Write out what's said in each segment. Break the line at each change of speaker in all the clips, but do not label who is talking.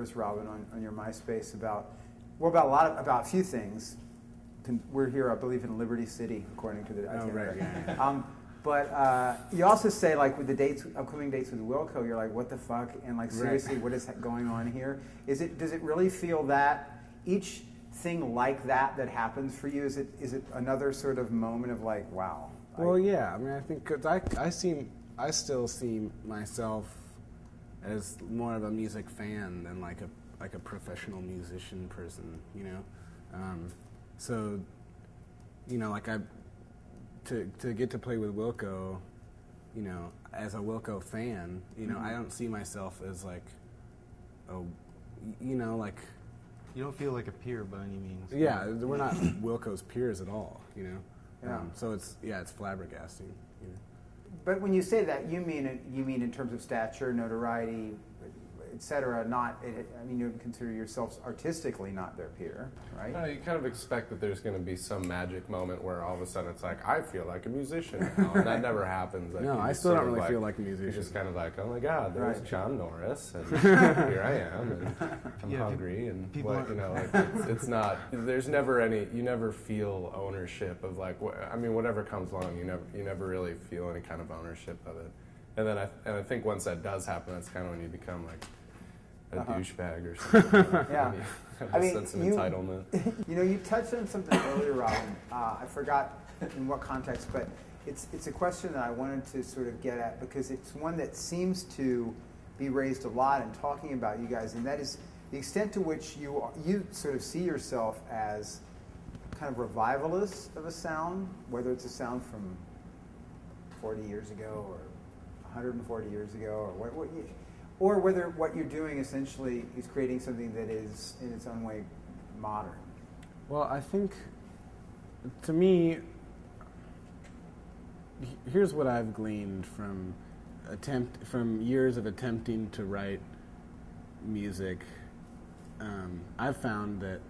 yours, Robin, on your MySpace about a few things. We're here, I believe, in Liberty City, according to the itinerary.
Right.
But you also say, like, with the upcoming dates with Wilco, you're like, what the fuck? And, like, seriously, what is going on here? Does it really feel that each thing like that happens for you, is it another sort of moment of, like, wow?
Well, yeah. I mean, I think, because I still see myself as more of a music fan than like a professional musician person, you know? So, you know, like to get to play with Wilco, you know, as a Wilco fan, you know, I don't see myself as like, you know, like...
You don't feel like a peer by any means.
Yeah, we're not Wilco's peers at all, you know?
Yeah.
So it's flabbergasting, you know?
But when you say that, you mean in terms of stature, notoriety, etc. You would consider yourselves artistically not their peer, right?
No, you kind of expect that there's going to be some magic moment where all of a sudden it's like, I feel like a musician now, and that never happens. Like,
no, I still don't really feel like a musician.
You're just kind of like, oh my God, there's
Right.
John Norris, and here I am, and I'm hungry, and what, you know, like it's not. There's never any. You never feel ownership of like. Whatever comes along, you never really feel any kind of ownership of it. And then I think once that does happen, that's kind of when you become like a douchebag or something.
Yeah.
You have a sense of entitlement.
You know, you touched on something earlier, Robin. I forgot in what context, but it's a question that I wanted to sort of get at because it's one that seems to be raised a lot in talking about you guys, and that is the extent to which you sort of see yourself as kind of revivalists of a sound, whether it's a sound from 40 years ago or 140 years ago, or whether what you're doing essentially is creating something that is in its own way modern.
Well, I think, to me, here's what I've gleaned from years of attempting to write music. I've found that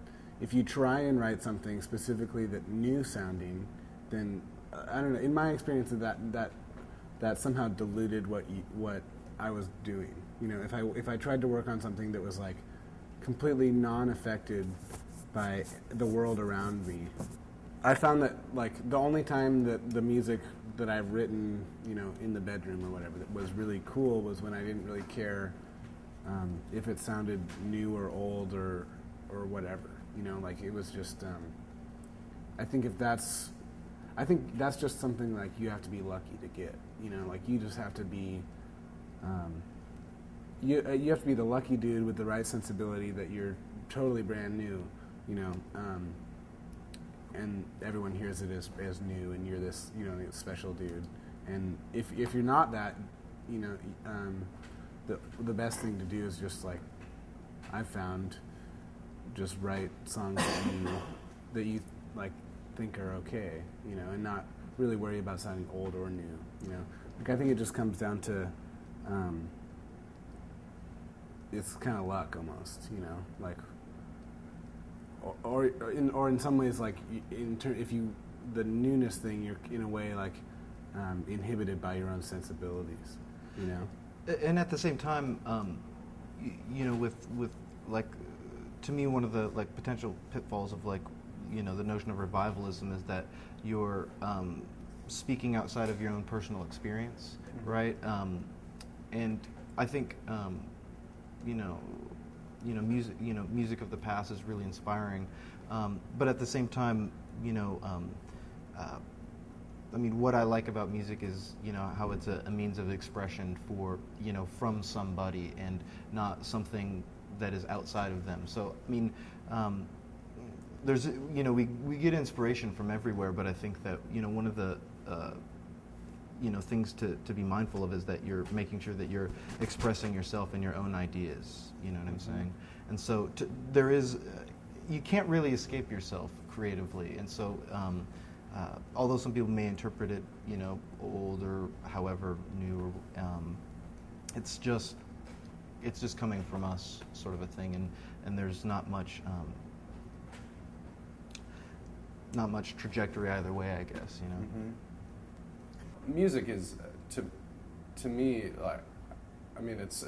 if you try and write something specifically that new sounding, then I don't know. In my experience, that somehow diluted what I was doing. You know, if I tried to work on something that was like completely non-affected by the world around me, I found that like the only time that the music that I've written, you know, in the bedroom or whatever, that was really cool was when I didn't really care if it sounded new or old or whatever. You know, like it was just. I think that's just something like you have to be lucky to get. You know, like you just have to be. You have to be the lucky dude with the right sensibility that you're totally brand new, you know, and everyone hears it as new, and you're this, you know, special dude. And if you're not that, you know, the best thing to do is just like I've found, just write songs that you like think are okay, you know, and not really worry about sounding old or new, you know. Like I think it just comes down to. It's kind of luck almost, you know, like, or in some ways, like, the newness thing, you're in a way like inhibited by your own sensibilities, you know.
And at the same time, you know, with like, to me, one of the like potential pitfalls of like, you know, the notion of revivalism is that you're speaking outside of your own personal experience, right? And I think. Music of the past is really inspiring, but at the same time, you know, I mean, what I like about music is, you know, how it's a means of expression for, you know, from somebody and not something that is outside of them. So, I mean, there's, you know, we get inspiration from everywhere, but I think that, you know, one of the you know, things to be mindful of is that you're making sure that you're expressing yourself and your own ideas, you know what I'm saying? And so there is, you can't really escape yourself creatively, and so although some people may interpret it, you know, old or however new, it's just coming from us, sort of a thing, and there's not much trajectory either way, I guess, you know.
Mm-hmm.
Music is, to me, like, I mean, it's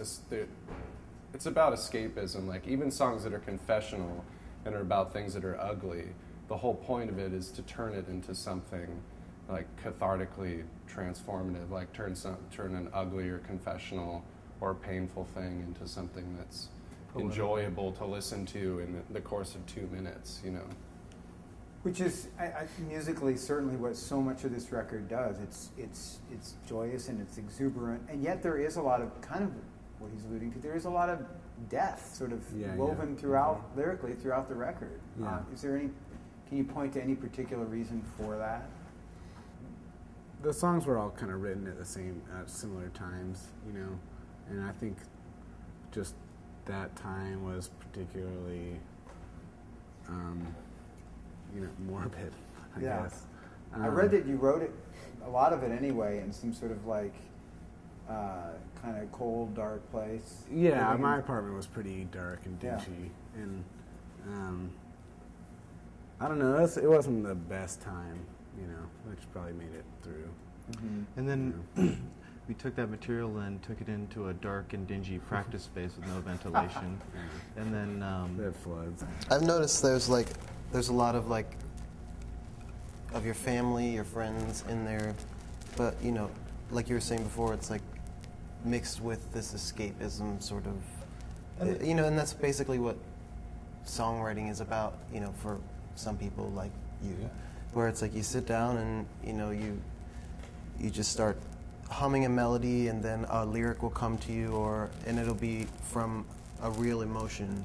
it's about escapism. Like even songs that are confessional and are about things that are ugly, the whole point of it is to turn it into something like cathartically transformative, like turn an ugly or confessional or painful thing into something that's enjoyable to listen to in the course of 2 minutes, you know.
Which is musically certainly what so much of this record does. It's joyous and it's exuberant, and yet there is a lot of kind of what he's alluding to. There is a lot of death sort of woven throughout lyrically throughout the record.
Yeah.
Is there any? Can you point to any particular reason for that?
The songs were all kind of written at similar times, you know, and I think just that time was particularly, morbid, I guess.
I read that you wrote it, a lot of it anyway, in some sort of like kind of cold, dark place.
Yeah, my apartment was pretty dark and dingy, and I don't know, it wasn't the best time, you know, which probably made it through.
Mm-hmm.
And then we took that material and took it into a dark and dingy practice space with no ventilation, and then
They had floods.
I've noticed there's a lot of like of your family, your friends in there, but you know, like you were saying before, it's like mixed with this escapism sort of, you know, and that's basically what songwriting is about, you know, for some people like you, where it's like you sit down and you know you just start humming a melody and then a lyric will come to you, and it'll be from a real emotion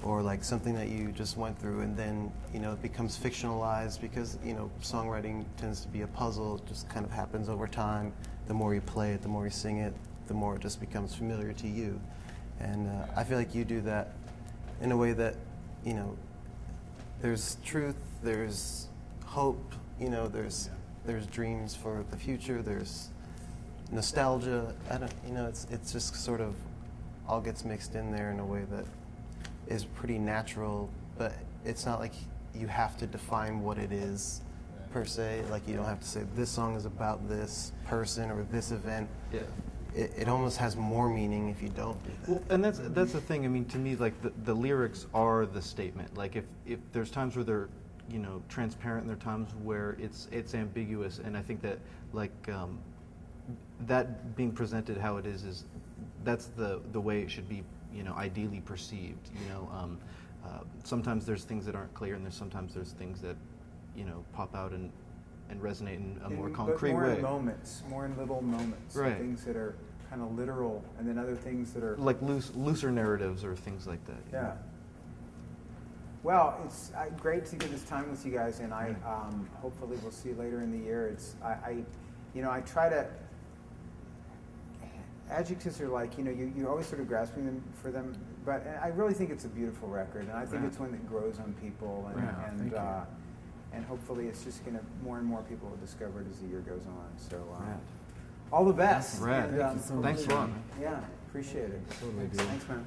or like something that you just went through, and then you know it becomes fictionalized because you know songwriting tends to be a puzzle. It just kind of happens over time. The more you play it, the more you sing it, the more it just becomes familiar to you. And I feel like you do that in a way that, you know, there's truth, there's hope, you know, there's dreams for the future, there's nostalgia. It's just sort of all gets mixed in there in a way that is pretty natural, but it's not like you have to define what it is per se. Like you don't have to say this song is about this person or this event.
yeah.
It almost has more meaning if you don't do that.
Well, and that's the thing. I mean, to me, like the lyrics are the statement. Like if there's times where they're, you know, transparent, and there are times where it's ambiguous, and I think that like that being presented how it is that's the way it should be, you know, ideally perceived. You know, sometimes there's things that aren't clear, and sometimes there's things that, you know, pop out and resonate in a more concrete
more
way.
in moments, more in little moments.
Right.
Things that are kind of literal, and then other things that are
Like looser narratives or things like that. you
yeah.
know?
Well, it's great to get this time with you guys, and I hopefully we'll see you later in the year. It's I try to. Adjectives are like, you know, you're always sort of grasping them for them, but I really think it's a beautiful record, and I think it's one that grows on people, and and hopefully it's just going to, more and more people will discover it as the year goes on. So all the best.
Rad.
And,
Thanks a lot.
Yeah, appreciate it.
Totally do.
Thanks, man.